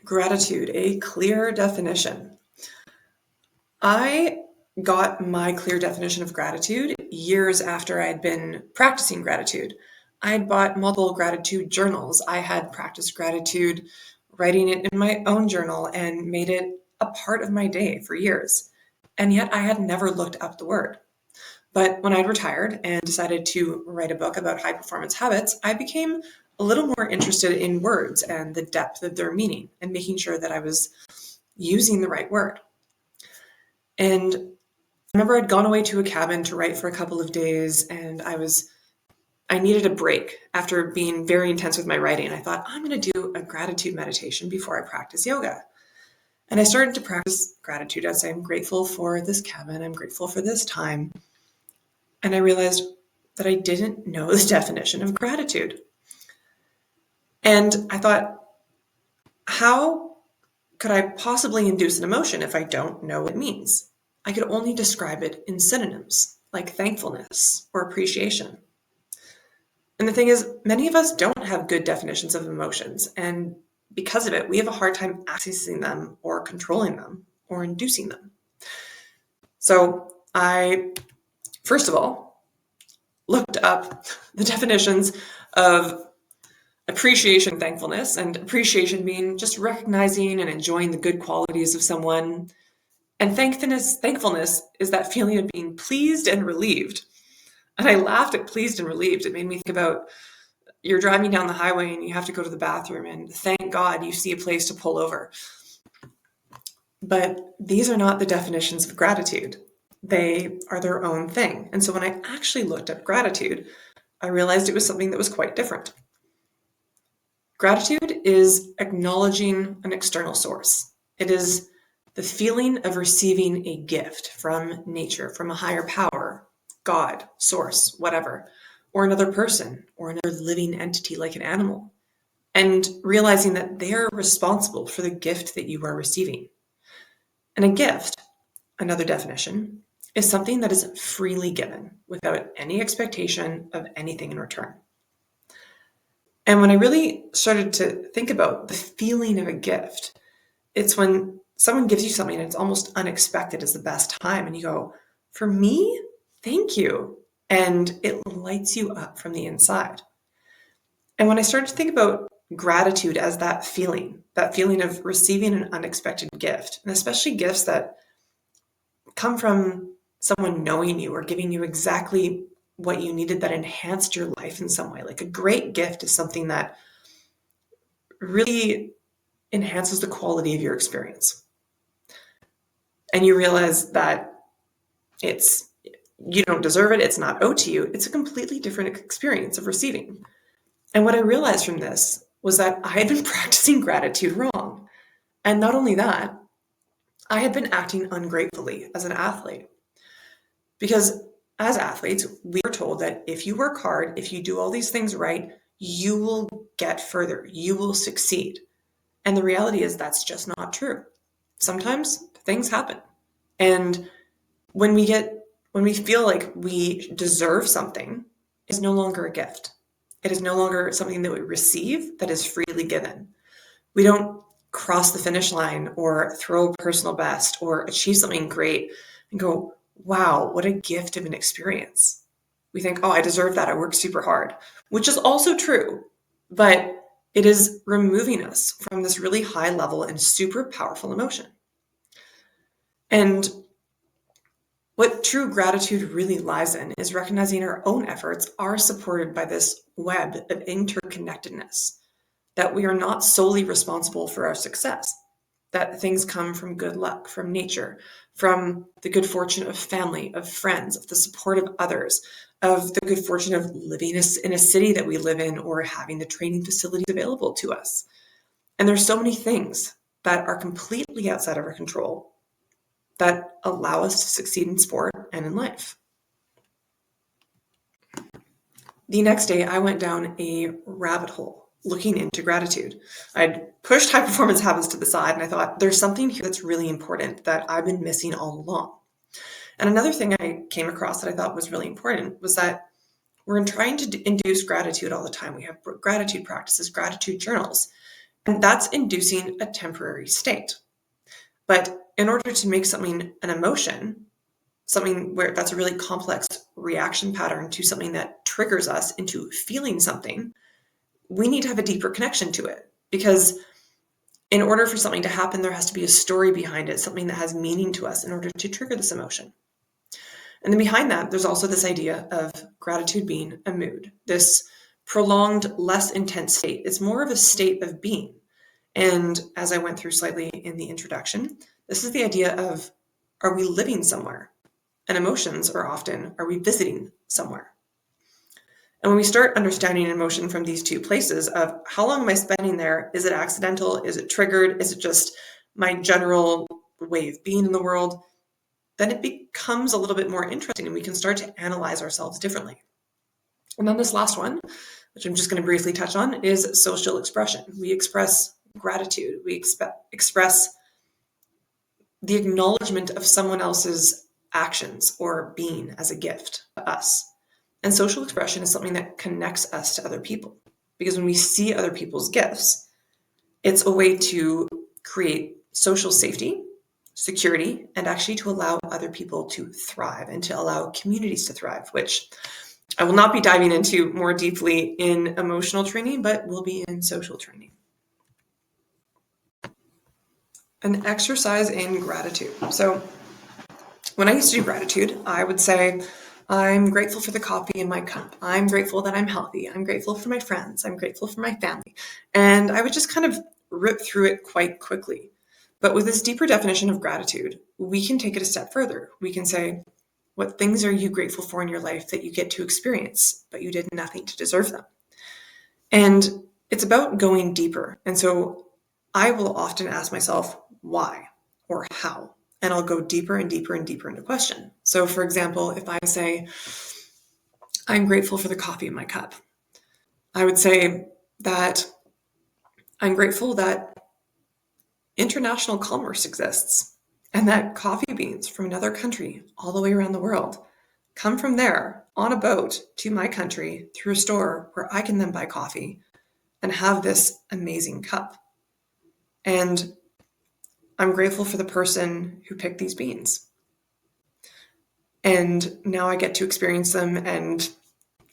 Gratitude, a clear definition. I got my clear definition of gratitude years after I had been practicing gratitude. I had bought multiple gratitude journals. I had practiced gratitude, writing it in my own journal, and made it a part of my day for years. And yet I had never looked up the word. But when I'd retired and decided to write a book about high performance habits, I became a little more interested in words and the depth of their meaning and making sure that I was using the right word. And I remember I'd gone away to a cabin to write for a couple of days, and I needed a break after being very intense with my writing. I thought, I'm going to do a gratitude meditation before I practice yoga. And I started to practice gratitude. I'd say, I'm grateful for this cabin. I'm grateful for this time. And I realized that I didn't know the definition of gratitude. And I thought, how could I possibly induce an emotion if I don't know what it means? I could only describe it in synonyms, like thankfulness or appreciation. And the thing is, many of us don't have good definitions of emotions. And because of it, we have a hard time accessing them or controlling them or inducing them. So I, first of all, looked up the definitions of appreciation and thankfulness, and appreciation being just recognizing and enjoying the good qualities of someone. And thankfulness is that feeling of being pleased and relieved. And I laughed at pleased and relieved. It made me think about you're driving down the highway and you have to go to the bathroom, and thank God you see a place to pull over. But these are not the definitions of gratitude. They are their own thing. And so when I actually looked up gratitude, I realized it was something that was quite different. Gratitude is acknowledging an external source. It is the feeling of receiving a gift from nature, from a higher power, God, source, whatever, or another person, or another living entity like an animal, and realizing that they are responsible for the gift that you are receiving. And a gift, another definition, is something that is freely given without any expectation of anything in return. And when I really started to think about the feeling of a gift, it's when someone gives you something and it's almost unexpected is the best time. And you go, for me, thank you. And it lights you up from the inside. And when I started to think about gratitude as that feeling of receiving an unexpected gift, and especially gifts that come from someone knowing you or giving you exactly what you needed that enhanced your life in some way. Like a great gift is something that really enhances the quality of your experience. And you realize that you don't deserve it. It's not owed to you. It's a completely different experience of receiving. And what I realized from this was that I had been practicing gratitude wrong. And not only that, I had been acting ungratefully as an athlete. Because as athletes, we are told that if you work hard, if you do all these things right, you will get further, you will succeed. And the reality is that's just not true. Sometimes things happen. And when we feel like we deserve something, it's no longer a gift. It is no longer something that we receive that is freely given. We don't cross the finish line or throw a personal best or achieve something great and go, wow, what a gift of an experience. We think, oh, I deserve that. I worked super hard, which is also true, but it is removing us from this really high level and super powerful emotion. And what true gratitude really lies in is recognizing our own efforts are supported by this web of interconnectedness, that we are not solely responsible for our success, that things come from good luck, from nature, from the good fortune of family, of friends, of the support of others, of the good fortune of living in a city that we live in or having the training facilities available to us. And there's so many things that are completely outside of our control that allow us to succeed in sport and in life. The next day, I went down a rabbit hole looking into gratitude. I'd pushed high performance habits to the side, and I thought, there's something here that's really important that I've been missing all along. And another thing I came across that I thought was really important was that we're trying to induce gratitude all the time. We have gratitude practices, gratitude journals. And that's inducing a temporary state. But in order to make something an emotion, something where that's a really complex reaction pattern to something that triggers us into feeling something, we need to have a deeper connection to it. Because in order for something to happen, there has to be a story behind it, something that has meaning to us in order to trigger this emotion. And then behind that, there's also this idea of gratitude being a mood, this prolonged, less intense state. It's more of a state of being. And as I went through slightly in the introduction, this is the idea of, are we living somewhere? And emotions are often, are we visiting somewhere? And when we start understanding emotion from these two places of how long am I spending there? Is it accidental? Is it triggered? Is it just my general way of being in the world? Then it becomes a little bit more interesting and we can start to analyze ourselves differently. And then this last one, which I'm just going to briefly touch on, is social expression. We express gratitude. We express the acknowledgement of someone else's actions or being as a gift to us. And social expression is something that connects us to other people. Because when we see other people's gifts, it's a way to create social safety, security, and actually to allow other people to thrive and to allow communities to thrive, which I will not be diving into more deeply in emotional training, but will be in social training. An exercise in gratitude. So when I used to do gratitude, I would say, I'm grateful for the coffee in my cup. I'm grateful that I'm healthy. I'm grateful for my friends. I'm grateful for my family. And I would just kind of rip through it quite quickly. But with this deeper definition of gratitude, we can take it a step further. We can say, what things are you grateful for in your life that you get to experience, but you did nothing to deserve them? And it's about going deeper. And so I will often ask myself, why or how? And I'll go deeper and deeper and deeper into question. So for example, if I say, I'm grateful for the coffee in my cup, I would say that I'm grateful that international commerce exists and that coffee beans from another country all the way around the world come from there on a boat to my country through a store where I can then buy coffee and have this amazing cup. And I'm grateful for the person who picked these beans. And now I get to experience them and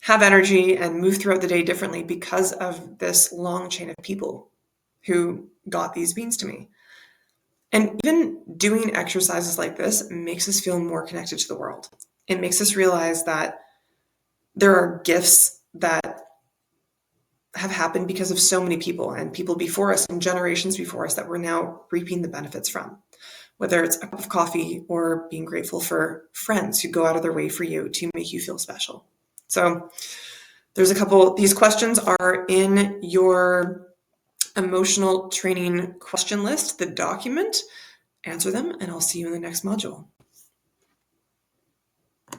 have energy and move throughout the day differently because of this long chain of people who got these beans to me. And even doing exercises like this makes us feel more connected to the world. It makes us realize that there are gifts that have happened because of so many people and people before us and generations before us that we're now reaping the benefits from. Whether it's a cup of coffee or being grateful for friends who go out of their way for you to make you feel special. So there's a couple, these questions are in your emotional training question list, the document. Answer them, and I'll see you in the next module.